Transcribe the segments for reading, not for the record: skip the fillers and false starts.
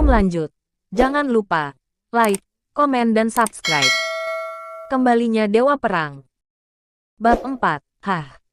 lanjut, jangan lupa like, komen dan subscribe. Kembalinya Dewa Perang. Bab 4.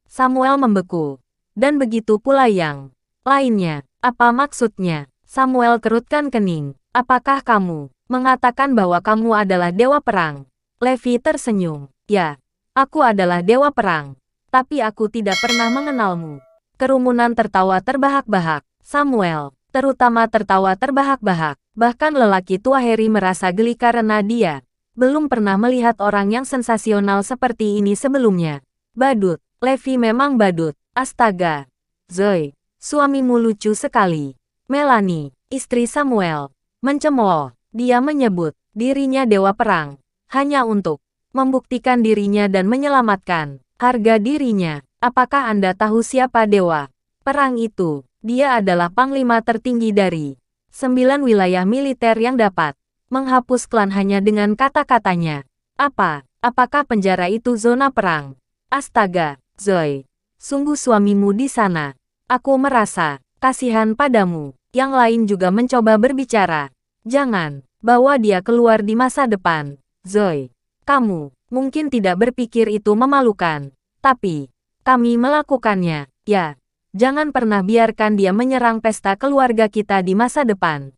Samuel membeku. Dan begitu pula yang lainnya. Apa maksudnya? Samuel kerutkan kening. Apakah kamu mengatakan bahwa kamu adalah Dewa Perang? Levi tersenyum. Ya, aku adalah Dewa Perang. Tapi aku tidak pernah mengenalmu. Kerumunan tertawa terbahak-bahak. Samuel, terutama tertawa terbahak-bahak. Bahkan lelaki tua Harry merasa geli karena dia belum pernah melihat orang yang sensasional seperti ini sebelumnya. Badut, Levi memang badut. Astaga. Zoe, suamimu lucu sekali. Melanie, istri Samuel, mencemooh. Dia menyebut dirinya Dewa Perang hanya untuk membuktikan dirinya dan menyelamatkan harga dirinya. Apakah Anda tahu siapa Dewa Perang itu? Dia adalah panglima tertinggi dari 9 wilayah militer yang dapat menghapus klan hanya dengan kata-katanya. Apakah penjara itu zona perang? Astaga, Zoe. Sungguh suamimu di sana. Aku merasa kasihan padamu. Yang lain juga mencoba berbicara. Jangan bawa dia keluar di masa depan. Zoe, kamu mungkin tidak berpikir itu memalukan. Tapi kami melakukannya. Ya, jangan pernah biarkan dia menyerang pesta keluarga kita di masa depan.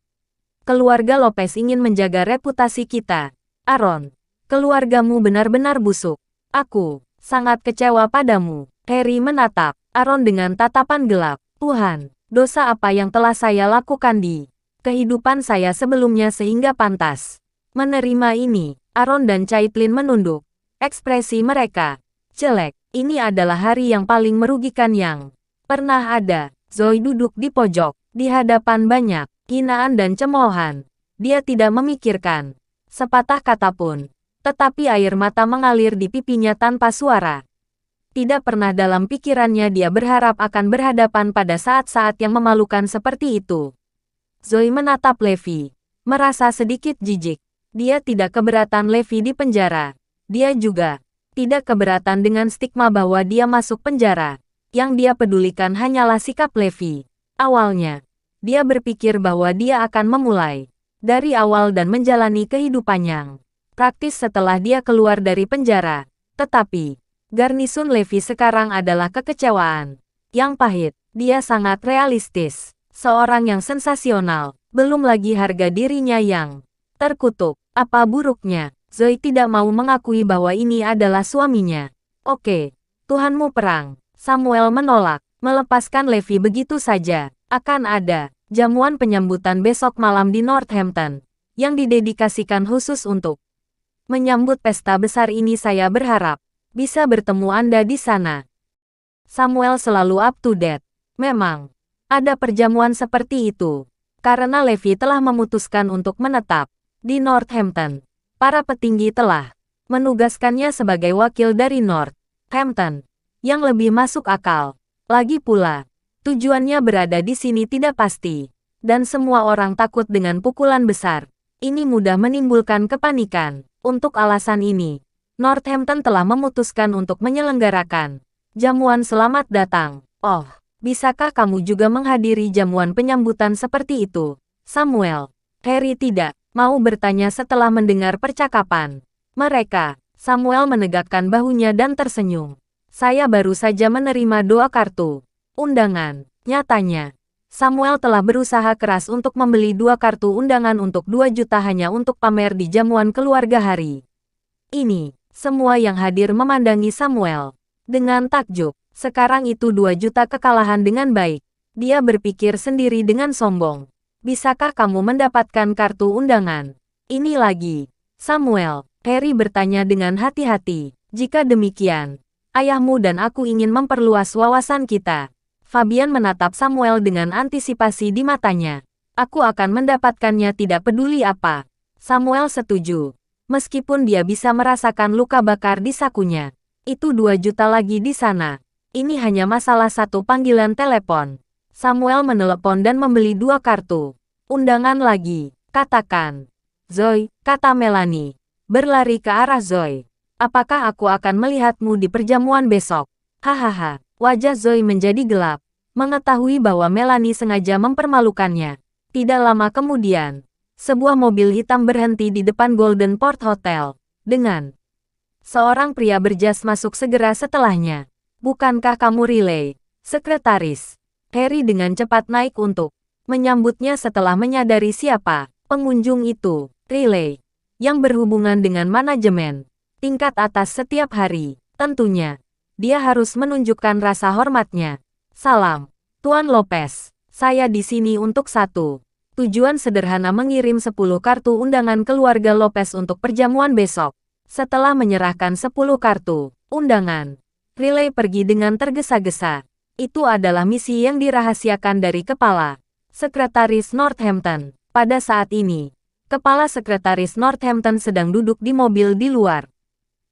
Keluarga Lopez ingin menjaga reputasi kita. Aaron, keluargamu benar-benar busuk. Aku sangat kecewa padamu. Harry menatap Aaron dengan tatapan gelap. Tuhan, dosa apa yang telah saya lakukan di kehidupan saya sebelumnya sehingga pantas menerima ini? Aaron dan Caitlin menunduk. Ekspresi mereka jelek. Ini adalah hari yang paling merugikan yang pernah ada. Zoe duduk di pojok, di hadapan banyak hinaan dan cemoohan. Dia tidak memikirkan sepatah kata pun. Tetapi air mata mengalir di pipinya tanpa suara. Tidak pernah dalam pikirannya dia berharap akan berhadapan pada saat-saat yang memalukan seperti itu. Zoe menatap Levi, merasa sedikit jijik. Dia tidak keberatan Levi di penjara. Dia juga tidak keberatan dengan stigma bahwa dia masuk penjara. Yang dia pedulikan hanyalah sikap Levi. Awalnya, dia berpikir bahwa dia akan memulai dari awal dan menjalani kehidupan yang praktis setelah dia keluar dari penjara. Tetapi garnisun Levi sekarang adalah kekecewaan yang pahit. Dia sangat realistis. Seorang yang sensasional. Belum lagi harga dirinya yang terkutuk. Apa buruknya? Zoe tidak mau mengakui bahwa ini adalah suaminya. Oke, Tuhanmu perang. Samuel menolak. Melepaskan Levi begitu saja. Akan ada jamuan penyambutan besok malam di Northampton yang didedikasikan khusus untuk menyambut pesta besar ini. Saya berharap bisa bertemu Anda di sana. Samuel selalu up to date. Memang ada perjamuan seperti itu. Karena Levi telah memutuskan untuk menetap di Northampton. Para petinggi telah menugaskannya sebagai wakil dari Northampton yang lebih masuk akal. Lagi pula, tujuannya berada di sini tidak pasti. Dan semua orang takut dengan pukulan besar. Ini mudah menimbulkan kepanikan. Untuk alasan ini, Northampton telah memutuskan untuk menyelenggarakan jamuan selamat datang. Oh, bisakah kamu juga menghadiri jamuan penyambutan seperti itu, Samuel? Harry tidak mau bertanya setelah mendengar percakapan mereka. Samuel menegakkan bahunya dan tersenyum. Saya baru saja menerima 2 kartu undangan. Nyatanya, Samuel telah berusaha keras untuk membeli 2 kartu undangan untuk 2 juta hanya untuk pamer di jamuan keluarga hari ini. Semua yang hadir memandangi Samuel dengan takjub. Sekarang itu 2 juta kekalahan dengan baik. Dia berpikir sendiri dengan sombong. Bisakah kamu mendapatkan kartu undangan ini lagi, Samuel? Harry bertanya dengan hati-hati. Jika demikian, ayahmu dan aku ingin memperluas wawasan kita. Fabian menatap Samuel dengan antisipasi di matanya. Aku akan mendapatkannya tidak peduli apa. Samuel setuju. Meskipun dia bisa merasakan luka bakar di sakunya. Itu 2 juta lagi di sana. Ini hanya masalah 1 panggilan telepon. Samuel menelepon dan membeli 2 kartu undangan lagi. Katakan, Zoe, kata Melanie. Berlari ke arah Zoe. Apakah aku akan melihatmu di perjamuan besok? Hahaha. Wajah Zoe menjadi gelap. Mengetahui bahwa Melanie sengaja mempermalukannya. Tidak lama kemudian, sebuah mobil hitam berhenti di depan Golden Port Hotel. Dengan seorang pria berjas masuk segera setelahnya. Bukankah kamu Riley, sekretaris? Harry dengan cepat naik untuk menyambutnya setelah menyadari siapa pengunjung itu. Riley, yang berhubungan dengan manajemen tingkat atas setiap hari. Tentunya, dia harus menunjukkan rasa hormatnya. Salam, Tuan Lopez. Saya di sini untuk satu tujuan sederhana, mengirim 10 kartu undangan keluarga Lopez untuk perjamuan besok. Setelah menyerahkan 10 kartu undangan, Riley pergi dengan tergesa-gesa. Itu adalah misi yang dirahasiakan dari Kepala Sekretaris Northampton. Pada saat ini, Kepala Sekretaris Northampton sedang duduk di mobil di luar.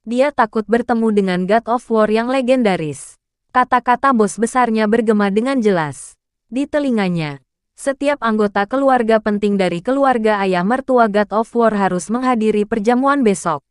Dia takut bertemu dengan God of War yang legendaris. Kata-kata bos besarnya bergema dengan jelas di telinganya. Setiap anggota keluarga penting dari keluarga ayah mertua God of War harus menghadiri perjamuan besok.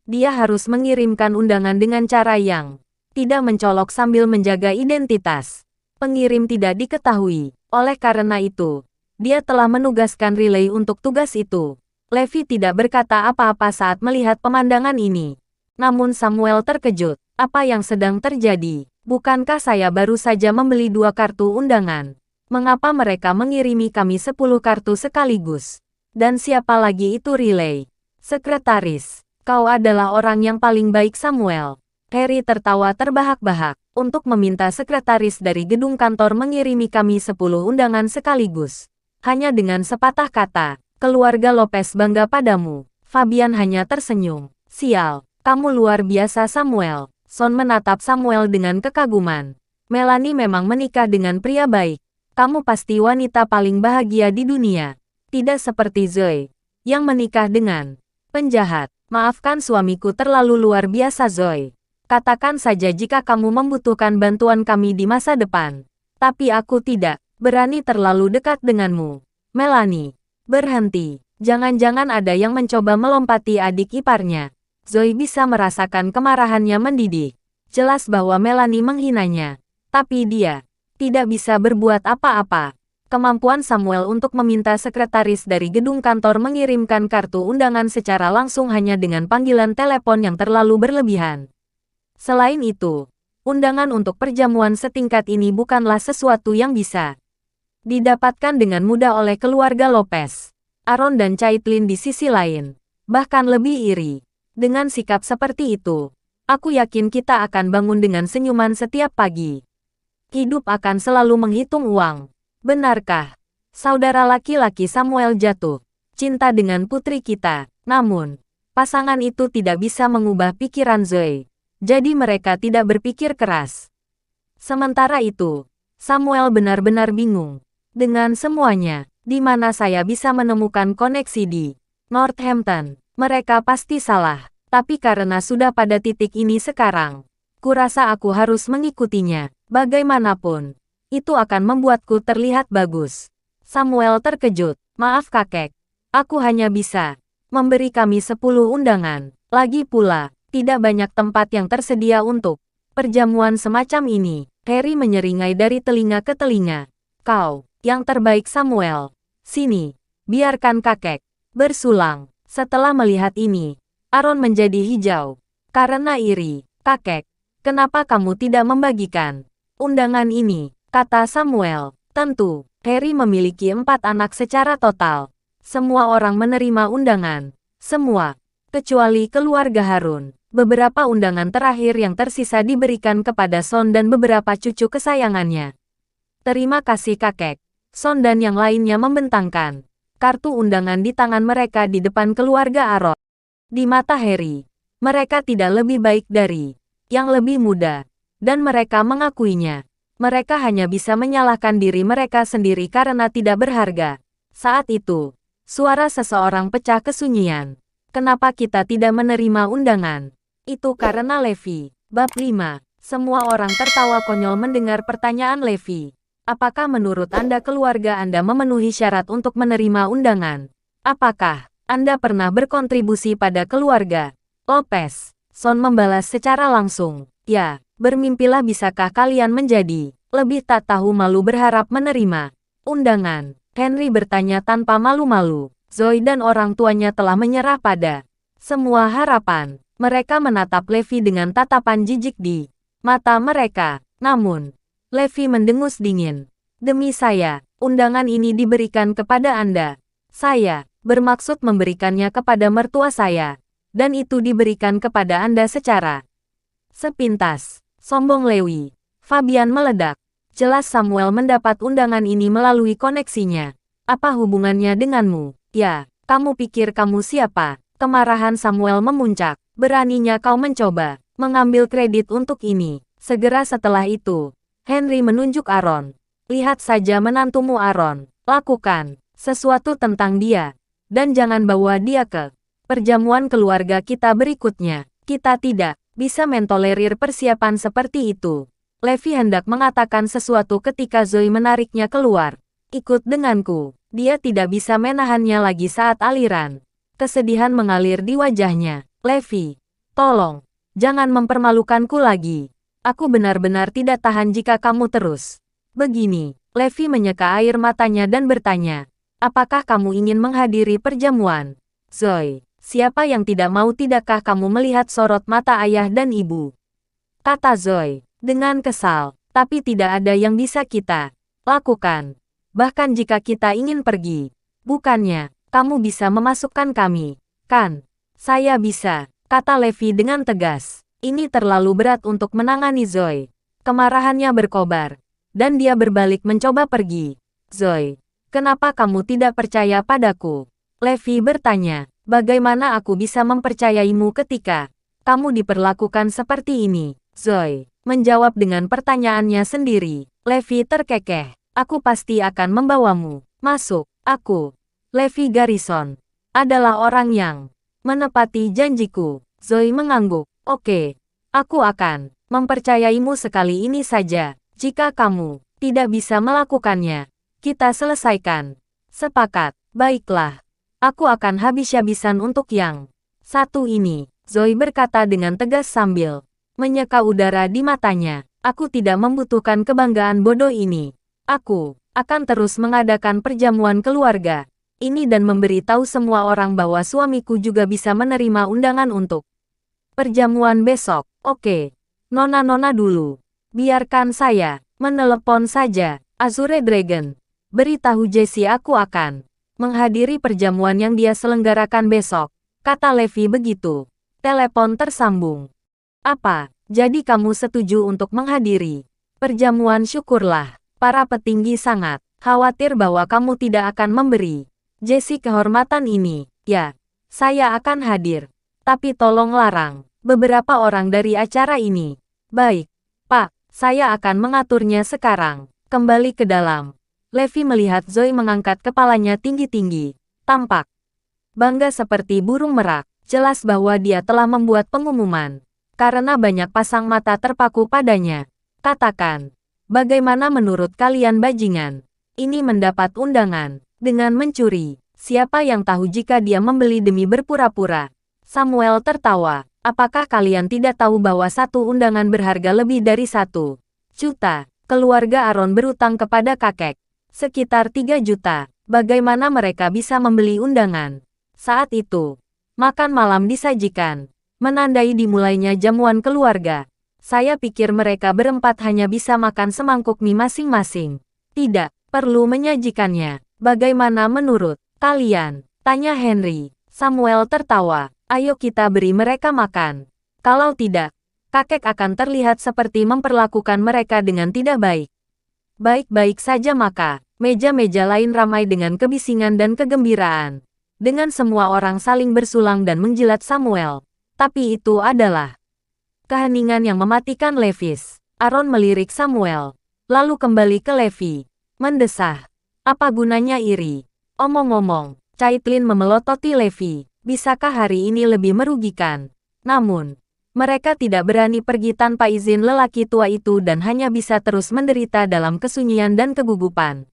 Dia harus mengirimkan undangan dengan cara yang tidak mencolok sambil menjaga identitas pengirim tidak diketahui. Oleh karena itu, dia telah menugaskan Riley untuk tugas itu. Levi tidak berkata apa-apa saat melihat pemandangan ini. Namun Samuel terkejut. Apa yang sedang terjadi? Bukankah saya baru saja membeli 2 kartu undangan? Mengapa mereka mengirimi kami 10 kartu sekaligus? Dan siapa lagi itu Riley? Sekretaris, kau adalah orang yang paling baik Samuel. Harry tertawa terbahak-bahak untuk meminta sekretaris dari gedung kantor mengirimi kami 10 undangan sekaligus. Hanya dengan sepatah kata, keluarga Lopez bangga padamu. Fabian hanya tersenyum. Sial. Kamu luar biasa Samuel. Son menatap Samuel dengan kekaguman. Melanie memang menikah dengan pria baik. Kamu pasti wanita paling bahagia di dunia. Tidak seperti Zoe, yang menikah dengan penjahat. Maafkan suamiku terlalu luar biasa Zoe. Katakan saja jika kamu membutuhkan bantuan kami di masa depan. Tapi aku tidak berani terlalu dekat denganmu. Melanie, berhenti. Jangan-jangan ada yang mencoba melompati adik iparnya. Zoe bisa merasakan kemarahannya mendidih. Jelas bahwa Melanie menghinanya. Tapi dia tidak bisa berbuat apa-apa. Kemampuan Samuel untuk meminta sekretaris dari gedung kantor mengirimkan kartu undangan secara langsung hanya dengan panggilan telepon yang terlalu berlebihan. Selain itu, undangan untuk perjamuan setingkat ini bukanlah sesuatu yang bisa didapatkan dengan mudah oleh keluarga Lopez. Aaron dan Caitlin di sisi lain bahkan lebih iri. Dengan sikap seperti itu, aku yakin kita akan bangun dengan senyuman setiap pagi. Hidup akan selalu menghitung uang. Benarkah? Saudara laki-laki Samuel jatuh cinta dengan putri kita. Namun, pasangan itu tidak bisa mengubah pikiran Zoe. Jadi mereka tidak berpikir keras. Sementara itu, Samuel benar-benar bingung dengan semuanya. Di mana saya bisa menemukan koneksi di Northampton? Mereka pasti salah, tapi karena sudah pada titik ini sekarang, kurasa aku harus mengikutinya. Bagaimanapun, itu akan membuatku terlihat bagus. Samuel terkejut. Maaf kakek, aku hanya bisa memberi kami 10 undangan. Lagi pula, tidak banyak tempat yang tersedia untuk perjamuan semacam ini. Harry menyeringai dari telinga ke telinga. Kau, yang terbaik Samuel. Sini, biarkan kakek bersulang. Setelah melihat ini, Aaron menjadi hijau. Karena iri. Kakek, kenapa kamu tidak membagikan undangan ini? Kata Samuel. Tentu, Harry memiliki 4 anak secara total. Semua orang menerima undangan. Semua, kecuali keluarga Harun. Beberapa undangan terakhir yang tersisa diberikan kepada Son dan beberapa cucu kesayangannya. Terima kasih kakek. Son dan yang lainnya membentangkan kartu undangan di tangan mereka di depan keluarga Aaron. Di mata Harry, mereka tidak lebih baik dari yang lebih muda, dan mereka mengakuinya. Mereka hanya bisa menyalahkan diri mereka sendiri karena tidak berharga. Saat itu, suara seseorang pecah kesunyian. Kenapa kita tidak menerima undangan? Itu karena Levi. Bab 5. Semua orang tertawa konyol mendengar pertanyaan Levi. Apakah menurut Anda keluarga Anda memenuhi syarat untuk menerima undangan? Apakah Anda pernah berkontribusi pada keluarga Lopez? Son membalas secara langsung. Ya, bermimpilah bisakah kalian menjadi lebih tak tahu malu berharap menerima undangan? Henry bertanya tanpa malu-malu. Zoe dan orang tuanya telah menyerah pada semua harapan. Mereka menatap Levi dengan tatapan jijik di mata mereka. Namun, Levi mendengus dingin. Demi saya, undangan ini diberikan kepada Anda. Saya bermaksud memberikannya kepada mertua saya. Dan itu diberikan kepada Anda secara sepintas. Sombong Lewi. Fabian meledak. Jelas Samuel mendapat undangan ini melalui koneksinya. Apa hubungannya denganmu? Ya, kamu pikir kamu siapa? Kemarahan Samuel memuncak. Beraninya kau mencoba mengambil kredit untuk ini. Segera setelah itu, Henry menunjuk Aaron. Lihat saja menantumu Aaron. Lakukan sesuatu tentang dia. Dan jangan bawa dia ke perjamuan keluarga kita berikutnya. Kita tidak bisa mentolerir persiapan seperti itu. Levi hendak mengatakan sesuatu ketika Zoe menariknya keluar. Ikut denganku. Dia tidak bisa menahannya lagi saat aliran kesedihan mengalir di wajahnya. Levi, tolong, jangan mempermalukanku lagi. Aku benar-benar tidak tahan jika kamu terus begini. Levi menyeka air matanya dan bertanya, apakah kamu ingin menghadiri perjamuan? Zoe, siapa yang tidak mau? Tidakkah kamu melihat sorot mata ayah dan ibu? Kata Zoe, dengan kesal, tapi tidak ada yang bisa kita lakukan. Bahkan jika kita ingin pergi, bukannya kamu bisa memasukkan kami, kan? Saya bisa, kata Levi dengan tegas. Ini terlalu berat untuk menangani Zoe. Kemarahannya berkobar, dan dia berbalik mencoba pergi. Zoe, kenapa kamu tidak percaya padaku? Levi bertanya, bagaimana aku bisa mempercayaimu ketika kamu diperlakukan seperti ini? Zoe menjawab dengan pertanyaannya sendiri. Levi terkekeh. Aku pasti akan membawamu masuk. Aku, Levi Garrison, adalah orang yang menepati janjiku. Zoe mengangguk. Oke, aku akan mempercayaimu sekali ini saja. Jika kamu tidak bisa melakukannya, kita selesaikan. Sepakat. Baiklah. Aku akan habis-habisan untuk yang satu ini. Zoe berkata dengan tegas sambil menyeka udara di matanya. Aku tidak membutuhkan kebanggaan bodoh ini. Aku akan terus mengadakan perjamuan keluarga ini dan memberitahu semua orang bahwa suamiku juga bisa menerima undangan untuk perjamuan besok. Oke, nona-nona dulu. Biarkan saya menelepon saja. Azure Dragon. Beritahu Jesse aku akan menghadiri perjamuan yang dia selenggarakan besok. Kata Levi begitu. Telepon tersambung. Apa? Jadi kamu setuju untuk menghadiri perjamuan? Syukurlah. Para petinggi sangat khawatir bahwa kamu tidak akan memberi Jesse kehormatan ini. Ya, saya akan hadir. Tapi tolong larang beberapa orang dari acara ini. Baik, Pak, saya akan mengaturnya sekarang. Kembali ke dalam. Levi melihat Zoe mengangkat kepalanya tinggi-tinggi. Tampak bangga seperti burung merak. Jelas bahwa dia telah membuat pengumuman. Karena banyak pasang mata terpaku padanya. Katakan. Bagaimana menurut kalian bajingan? Ini mendapat undangan dengan mencuri. Siapa yang tahu jika dia membeli demi berpura-pura? Samuel tertawa. Apakah kalian tidak tahu bahwa satu undangan berharga lebih dari 1 juta? Keluarga Aaron berutang kepada kakek sekitar 3 juta. Bagaimana mereka bisa membeli undangan? Saat itu, makan malam disajikan, menandai dimulainya jamuan keluarga. Saya pikir mereka berempat hanya bisa makan semangkuk mie masing-masing. Tidak perlu menyajikannya. Bagaimana menurut kalian? Tanya Henry. Samuel tertawa. Ayo kita beri mereka makan. Kalau tidak, kakek akan terlihat seperti memperlakukan mereka dengan tidak baik. Baik-baik saja maka. Meja-meja lain ramai dengan kebisingan dan kegembiraan. Dengan semua orang saling bersulang dan menjilat Samuel. Tapi itu adalah keheningan yang mematikan Levis. Aaron melirik Samuel, lalu kembali ke Levi. Mendesah. Apa gunanya iri? Omong-omong, Caitlin memelototi Levi. Bisakah hari ini lebih merugikan? Namun, mereka tidak berani pergi tanpa izin lelaki tua itu dan hanya bisa terus menderita dalam kesunyian dan kegugupan.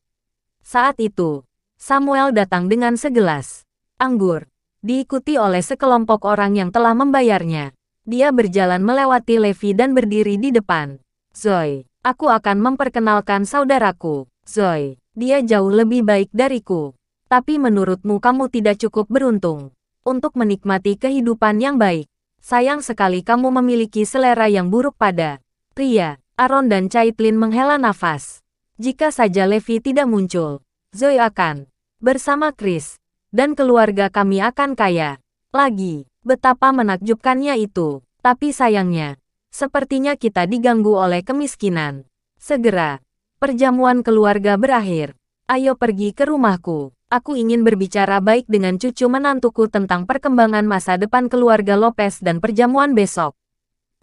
Saat itu, Samuel datang dengan segelas anggur, diikuti oleh sekelompok orang yang telah membayarnya. Dia berjalan melewati Levi dan berdiri di depan. Zoe, aku akan memperkenalkan saudaraku. Zoe, dia jauh lebih baik dariku. Tapi menurutmu kamu tidak cukup beruntung untuk menikmati kehidupan yang baik. Sayang sekali kamu memiliki selera yang buruk pada pria. Aaron dan Caitlin menghela nafas. Jika saja Levi tidak muncul, Zoe akan bersama Chris dan keluarga kami akan kaya lagi. Betapa menakjubkannya itu. Tapi sayangnya, sepertinya kita diganggu oleh kemiskinan. Segera, perjamuan keluarga berakhir. Ayo pergi ke rumahku. Aku ingin berbicara baik dengan cucu menantuku tentang perkembangan masa depan keluarga Lopez dan perjamuan besok.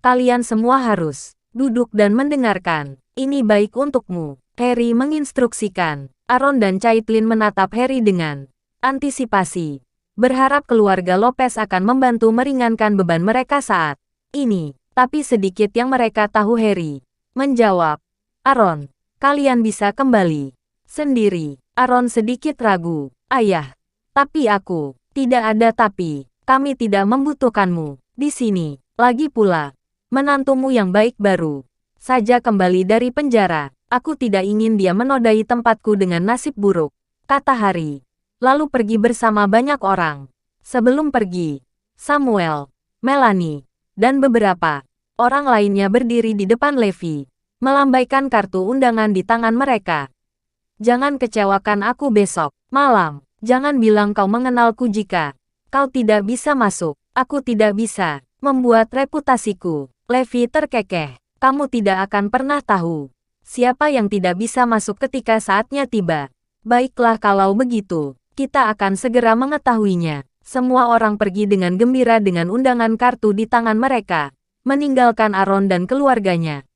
Kalian semua harus duduk dan mendengarkan. Ini baik untukmu. Harry menginstruksikan. Aaron dan Caitlin menatap Harry dengan antisipasi. Berharap keluarga Lopez akan membantu meringankan beban mereka saat ini. Tapi sedikit yang mereka tahu Harry menjawab, Aaron, kalian bisa kembali sendiri. Aaron sedikit ragu. Ayah, tapi aku, tidak ada tapi, kami tidak membutuhkanmu di sini. Lagi pula, menantumu yang baik baru saja kembali dari penjara. Aku tidak ingin dia menodai tempatku dengan nasib buruk, kata Harry. Lalu pergi bersama banyak orang. Sebelum pergi, Samuel, Melanie, dan beberapa orang lainnya berdiri di depan Levi, melambaikan kartu undangan di tangan mereka. Jangan kecewakan aku besok malam. Jangan bilang kau mengenalku jika kau tidak bisa masuk. Aku tidak bisa membuat reputasiku. Levi terkekeh. Kamu tidak akan pernah tahu siapa yang tidak bisa masuk ketika saatnya tiba. Baiklah kalau begitu, kita akan segera mengetahuinya. Semua orang pergi dengan gembira dengan undangan kartu di tangan mereka, meninggalkan Aaron dan keluarganya.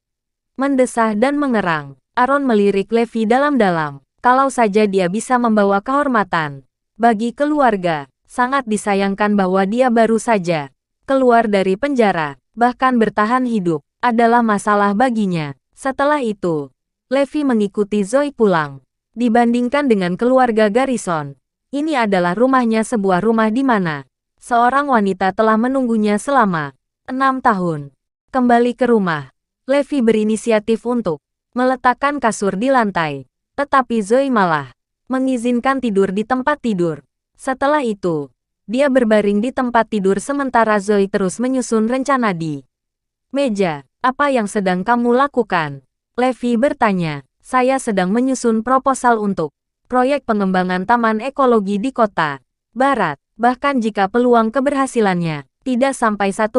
Mendesah dan mengerang, Aaron melirik Levi dalam-dalam. Kalau saja dia bisa membawa kehormatan bagi keluarga, sangat disayangkan bahwa dia baru saja keluar dari penjara, bahkan bertahan hidup adalah masalah baginya. Setelah itu, Levi mengikuti Zoe pulang. Dibandingkan dengan keluarga Garrison, ini adalah rumahnya, sebuah rumah di mana seorang wanita telah menunggunya selama 6 tahun. Kembali ke rumah, Levi berinisiatif untuk meletakkan kasur di lantai, tetapi Zoe malah mengizinkan tidur di tempat tidur. Setelah itu, dia berbaring di tempat tidur sementara Zoe terus menyusun rencana di meja. Apa yang sedang kamu lakukan? Levi bertanya. Saya sedang menyusun proposal untuk proyek pengembangan taman ekologi di kota Barat. Bahkan jika peluang keberhasilannya tidak sampai 1%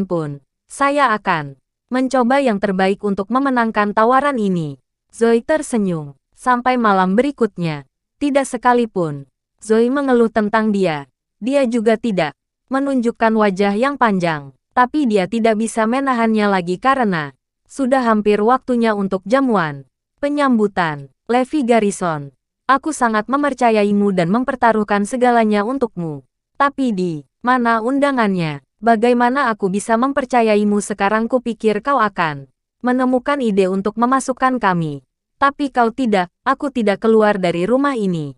pun, saya akan mencoba yang terbaik untuk memenangkan tawaran ini. Zoe tersenyum. Sampai malam berikutnya, tidak sekalipun Zoe mengeluh tentang dia. Dia juga tidak menunjukkan wajah yang panjang, tapi dia tidak bisa menahannya lagi karena sudah hampir waktunya untuk jamuan penyambutan. Levi Garrison, aku sangat mempercayaimu dan mempertaruhkan segalanya untukmu. Tapi di mana undangannya? Bagaimana aku bisa mempercayaimu sekarang? Kupikir kau akan menemukan ide untuk memasukkan kami. Tapi kau tidak, aku tidak keluar dari rumah ini.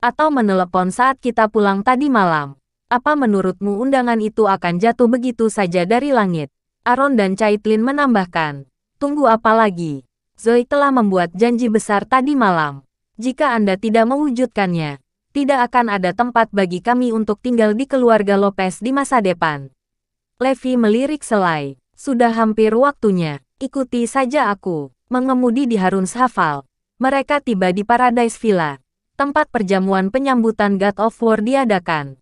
Atau menelepon saat kita pulang tadi malam. Apa menurutmu undangan itu akan jatuh begitu saja dari langit? Aaron dan Caitlin menambahkan. Tunggu apa lagi? Zoe telah membuat janji besar tadi malam. Jika Anda tidak mewujudkannya, tidak akan ada tempat bagi kami untuk tinggal di keluarga Lopez di masa depan. Levi melirik selai. Sudah hampir waktunya. Ikuti saja aku. Mengemudi di Harun's Hafal. Mereka tiba di Paradise Villa, tempat perjamuan penyambutan God of War diadakan.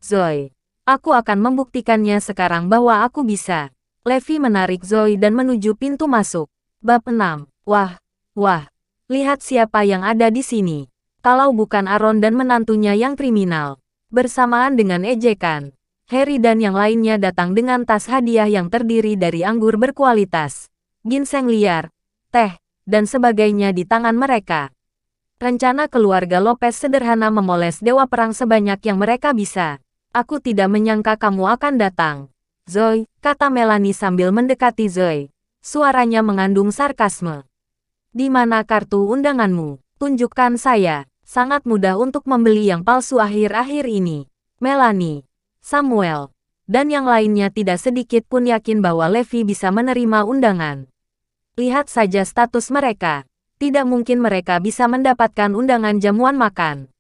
Zoe, aku akan membuktikannya sekarang bahwa aku bisa. Levi menarik Zoe dan menuju pintu masuk. Bab 6. Wah, lihat siapa yang ada di sini. Kalau bukan Aaron dan menantunya yang kriminal. Bersamaan dengan ejekan, Harry dan yang lainnya datang dengan tas hadiah yang terdiri dari anggur berkualitas, ginseng liar, teh, dan sebagainya di tangan mereka. Rencana keluarga Lopez sederhana memoles dewa perang sebanyak yang mereka bisa. Aku tidak menyangka kamu akan datang, Zoe, kata Melanie sambil mendekati Zoe. Suaranya mengandung sarkasme. Di mana kartu undanganmu? Tunjukkan saya. Sangat mudah untuk membeli yang palsu akhir-akhir ini. Melanie, Samuel, dan yang lainnya tidak sedikit pun yakin bahwa Levi bisa menerima undangan. Lihat saja status mereka. Tidak mungkin mereka bisa mendapatkan undangan jamuan makan.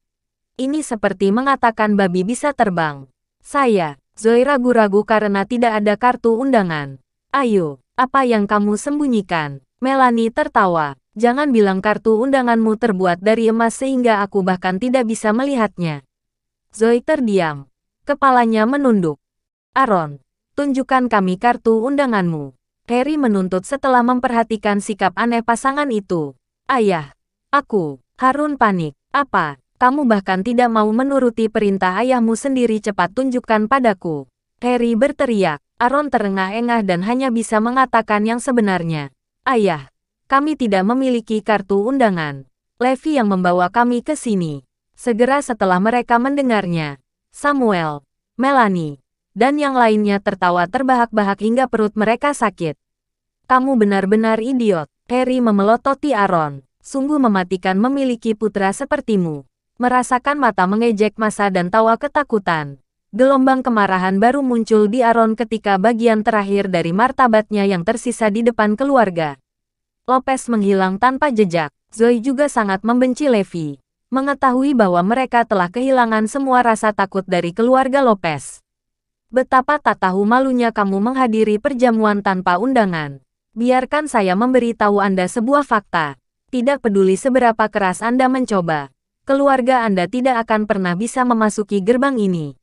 Ini seperti mengatakan babi bisa terbang. Saya, Zoe ragu-ragu karena tidak ada kartu undangan. Ayo, apa yang kamu sembunyikan? Melanie tertawa. Jangan bilang kartu undanganmu terbuat dari emas sehingga aku bahkan tidak bisa melihatnya. Zoe terdiam. Kepalanya menunduk. Aaron, tunjukkan kami kartu undanganmu. Harry menuntut setelah memperhatikan sikap aneh pasangan itu. Ayah, aku. Harun panik. Apa? Kamu bahkan tidak mau menuruti perintah ayahmu sendiri, cepat tunjukkan padaku. Harry berteriak. Aaron terengah-engah dan hanya bisa mengatakan yang sebenarnya. Ayah, kami tidak memiliki kartu undangan. Levi yang membawa kami ke sini. Segera setelah mereka mendengarnya, Samuel, Melanie, dan yang lainnya tertawa terbahak-bahak hingga perut mereka sakit. Kamu benar-benar idiot. Harry memelototi Aaron. Sungguh mematikan memiliki putra sepertimu. Merasakan mata mengejek masa dan tawa ketakutan. Gelombang kemarahan baru muncul di Aaron ketika bagian terakhir dari martabatnya yang tersisa di depan keluarga Lopez menghilang tanpa jejak. Zoe juga sangat membenci Levi. Mengetahui bahwa mereka telah kehilangan semua rasa takut dari keluarga Lopez. Betapa tak tahu malunya kamu menghadiri perjamuan tanpa undangan. Biarkan saya memberitahu Anda sebuah fakta. Tidak peduli seberapa keras Anda mencoba, keluarga Anda tidak akan pernah bisa memasuki gerbang ini.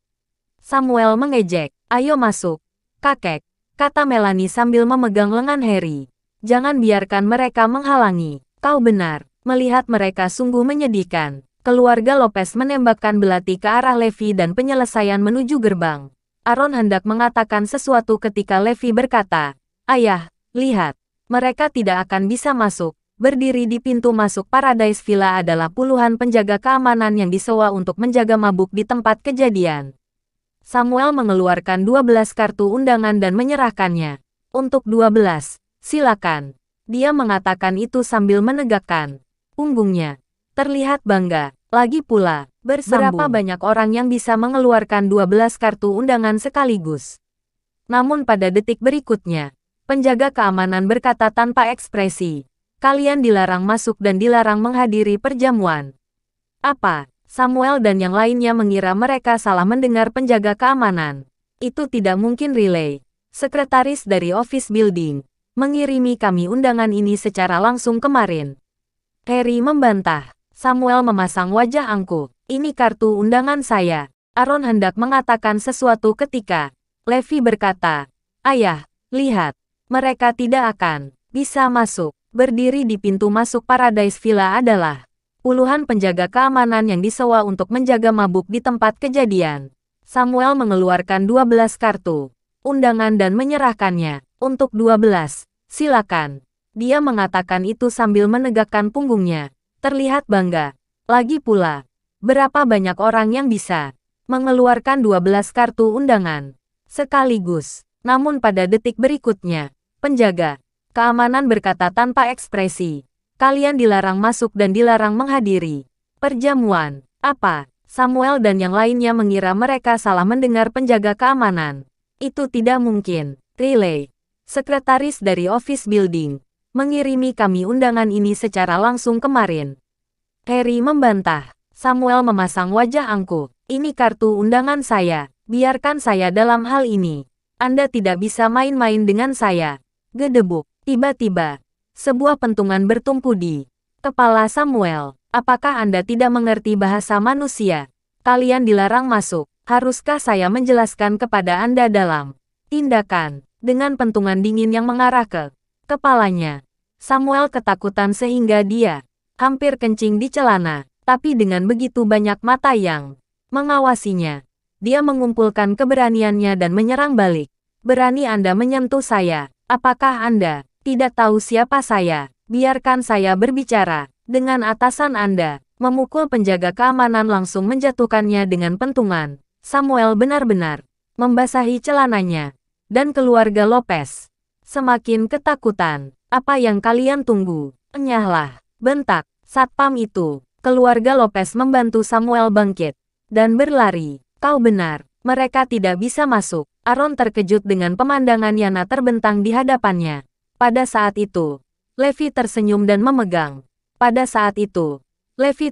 Samuel mengejek. Ayo masuk, kakek, kata Melanie sambil memegang lengan Harry. Jangan biarkan mereka menghalangi. Kau benar, melihat mereka sungguh menyedihkan. Keluarga Lopez menembakkan belati ke arah Levi dan penyelesaian menuju gerbang. Aaron hendak mengatakan sesuatu ketika Levi berkata, Ayah, lihat, mereka tidak akan bisa masuk. Berdiri di pintu masuk Paradise Villa adalah puluhan penjaga keamanan yang disewa untuk menjaga mabuk di tempat kejadian. Samuel mengeluarkan 12 kartu undangan dan menyerahkannya. Untuk 12. Silakan. Dia mengatakan itu sambil menegakkan punggungnya. Terlihat bangga. Lagi pula, berapa banyak orang yang bisa mengeluarkan 12 kartu undangan sekaligus. Namun pada detik berikutnya, penjaga keamanan berkata tanpa ekspresi, kalian dilarang masuk dan dilarang menghadiri perjamuan. Apa? Samuel dan yang lainnya mengira mereka salah mendengar penjaga keamanan. Itu tidak mungkin. Riley, sekretaris dari office building, mengirimi kami undangan ini secara langsung kemarin. Harry membantah. Samuel memasang wajah angkuh. Ini kartu undangan saya. Aaron hendak mengatakan sesuatu ketika Levi berkata, Ayah, lihat. Mereka tidak akan bisa masuk. Berdiri di pintu masuk Paradise Villa adalah puluhan penjaga keamanan yang disewa untuk menjaga mabuk di tempat kejadian. Samuel mengeluarkan 12 kartu undangan dan menyerahkannya. Untuk 12, silakan. Dia mengatakan itu sambil menegakkan punggungnya. Terlihat bangga. Lagi pula, berapa banyak orang yang bisa mengeluarkan 12 kartu undangan sekaligus. Namun pada detik berikutnya, penjaga keamanan berkata tanpa ekspresi, kalian dilarang masuk dan dilarang menghadiri perjamuan. Apa? Samuel dan yang lainnya mengira mereka salah mendengar penjaga keamanan. Itu tidak mungkin. Riley, sekretaris dari office building, mengirimi kami undangan ini secara langsung kemarin. Harry membantah. Samuel memasang wajah angkuh. Ini kartu undangan saya. Biarkan saya dalam hal ini. Anda tidak bisa main-main dengan saya. Gedebuk. Tiba-tiba, sebuah pentungan bertumpu di kepala Samuel. Apakah Anda tidak mengerti bahasa manusia? Kalian dilarang masuk. Haruskah saya menjelaskan kepada Anda dalam tindakan? Dengan pentungan dingin yang mengarah ke kepalanya, Samuel ketakutan sehingga dia hampir kencing di celana. Tapi dengan begitu banyak mata yang mengawasinya, dia mengumpulkan keberaniannya dan menyerang balik. Berani Anda menyentuh saya? Apakah Anda tidak tahu siapa saya? Biarkan saya berbicara. Dengan atasan Anda memukul penjaga keamanan langsung menjatuhkannya dengan pentungan. Samuel benar-benar membasahi celananya. Dan keluarga Lopez semakin ketakutan. Apa yang kalian tunggu? Enyahlah, bentak satpam itu. Keluarga Lopez membantu Samuel bangkit dan berlari. Kau benar, mereka tidak bisa masuk. Aaron terkejut dengan pemandangan Yana terbentang di hadapannya. Pada saat itu, Levi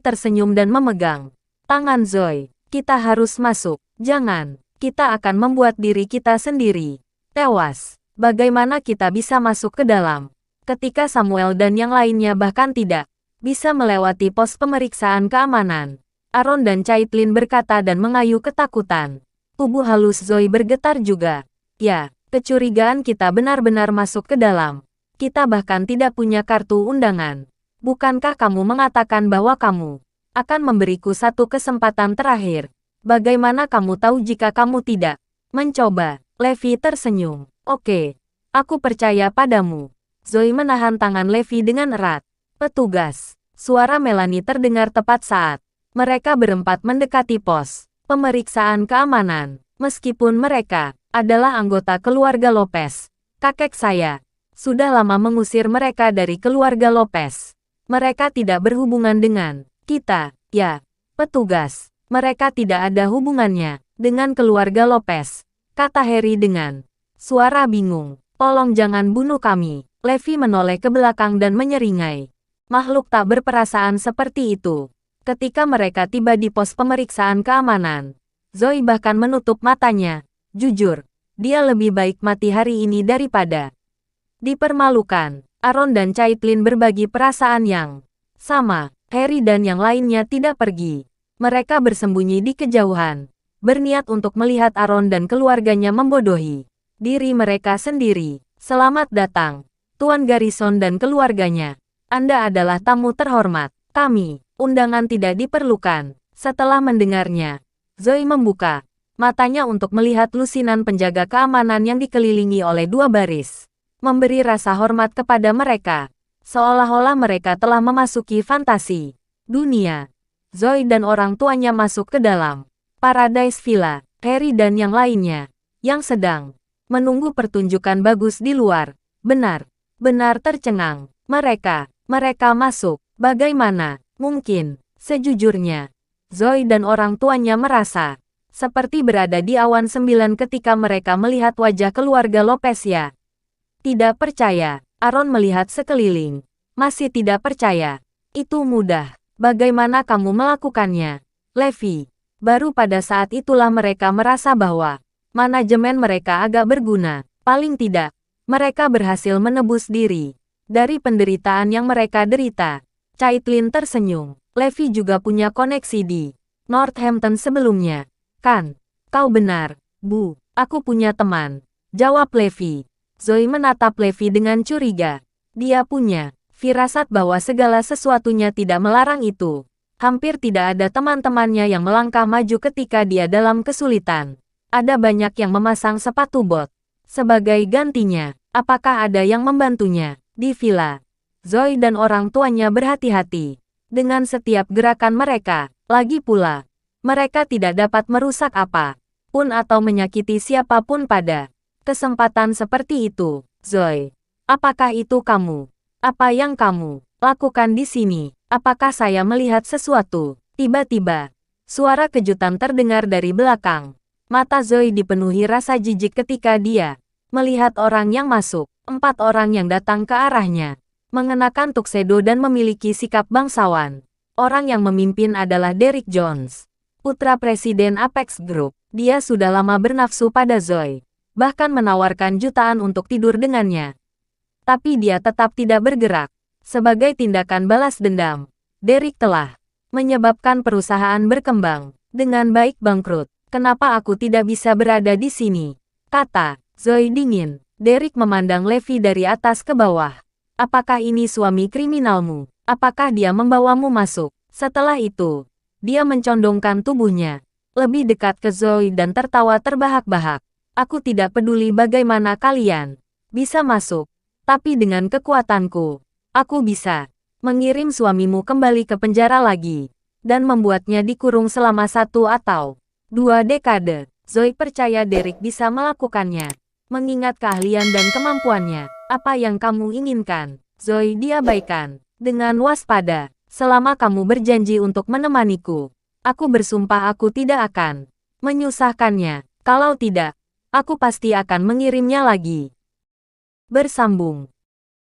tersenyum dan memegang. Tangan Zoe. Kita harus masuk. Jangan. Kita akan membuat diri kita sendiri tewas. Bagaimana kita bisa masuk ke dalam? Ketika Samuel dan yang lainnya bahkan tidak bisa melewati pos pemeriksaan keamanan. Aaron dan Caitlin berkata dan mengayu ketakutan. Tubuh halus Zoe bergetar juga. Ya, kecurigaan kita benar-benar masuk ke dalam. Kita bahkan tidak punya kartu undangan. Bukankah kamu mengatakan bahwa kamu akan memberiku satu kesempatan terakhir? Bagaimana kamu tahu jika kamu tidak mencoba? Levi tersenyum. Oke, aku percaya padamu. Zoe menahan tangan Levi dengan erat. Petugas. Suara Melanie terdengar tepat saat mereka berempat mendekati pos pemeriksaan keamanan. Meskipun mereka adalah anggota keluarga Lopez, kakek saya sudah lama mengusir mereka dari keluarga Lopez. Mereka tidak berhubungan dengan kita, ya, petugas. Mereka tidak ada hubungannya dengan keluarga Lopez, kata Harry dengan suara bingung. Tolong jangan bunuh kami. Levi menoleh ke belakang dan menyeringai. Makhluk tak berperasaan seperti itu. Ketika mereka tiba di pos pemeriksaan keamanan, Zoe bahkan menutup matanya. Jujur, dia lebih baik mati hari ini daripada dipermalukan. Aaron dan Caitlin berbagi perasaan yang sama. Harry dan yang lainnya tidak pergi. Mereka bersembunyi di kejauhan, berniat untuk melihat Aaron dan keluarganya membodohi diri mereka sendiri. Selamat datang, Tuan Garrison dan keluarganya. Anda adalah tamu terhormat. Kami, undangan tidak diperlukan. Setelah mendengarnya, Zoe membuka matanya untuk melihat lusinan penjaga keamanan yang dikelilingi oleh dua baris. Memberi rasa hormat kepada mereka. Seolah-olah mereka telah memasuki fantasi dunia. Zoe dan orang tuanya masuk ke dalam Paradise Villa. Harry dan yang lainnya, yang sedang menunggu pertunjukan bagus di luar, benar-benar tercengang. Mereka masuk. Bagaimana mungkin? Sejujurnya, Zoe dan orang tuanya merasa seperti berada di awan 9 ketika mereka melihat wajah keluarga Lopez ya. Tidak percaya. Aaron melihat sekeliling. Masih tidak percaya. Itu mudah. Bagaimana kamu melakukannya, Levi? Baru pada saat itulah mereka merasa bahwa manajemen mereka agak berguna. Paling tidak, mereka berhasil menebus diri dari penderitaan yang mereka derita. Caitlin tersenyum. Levi juga punya koneksi di Northampton sebelumnya. Kan? Kau benar, Bu. Aku punya teman. Jawab Levi. Zoe menatap Levi dengan curiga. Dia punya firasat bahwa segala sesuatunya tidak melarang itu. Hampir tidak ada teman-temannya yang melangkah maju ketika dia dalam kesulitan. Ada banyak yang memasang sepatu bot. Sebagai gantinya, apakah ada yang membantunya di villa? Zoe dan orang tuanya berhati-hati dengan setiap gerakan mereka. Lagi pula, mereka tidak dapat merusak apa pun atau menyakiti siapapun pada kesempatan seperti itu. Zoe, apakah itu kamu? Apa yang kamu lakukan di sini? Apakah saya melihat sesuatu? Tiba-tiba, suara kejutan terdengar dari belakang. Mata Zoe dipenuhi rasa jijik ketika dia melihat orang yang masuk. 4 orang yang datang ke arahnya mengenakan tuxedo dan memiliki sikap bangsawan. Orang yang memimpin adalah Derrick Jones, putra Presiden Apex Group. Dia sudah lama bernafsu pada Zoe, bahkan menawarkan jutaan untuk tidur dengannya. Tapi dia tetap tidak bergerak. Sebagai tindakan balas dendam, Derrick telah menyebabkan perusahaan berkembang dengan baik bangkrut. Kenapa aku tidak bisa berada di sini? Kata Zoe dingin. Derrick memandang Levi dari atas ke bawah. Apakah ini suami kriminalmu? Apakah dia membawamu masuk? Setelah itu, dia mencondongkan tubuhnya lebih dekat ke Zoe dan tertawa terbahak-bahak. Aku tidak peduli bagaimana kalian bisa masuk, tapi dengan kekuatanku, aku bisa mengirim suamimu kembali ke penjara lagi dan membuatnya dikurung selama 1 atau 2 dekade. Zoe percaya Derrick bisa melakukannya. Mengingat keahlian dan kemampuannya, apa yang kamu inginkan? Zoe diabaikan dengan waspada. Selama kamu berjanji untuk menemaniku, aku bersumpah aku tidak akan menyusahkannya. Kalau tidak, aku pasti akan mengirimnya lagi. Bersambung.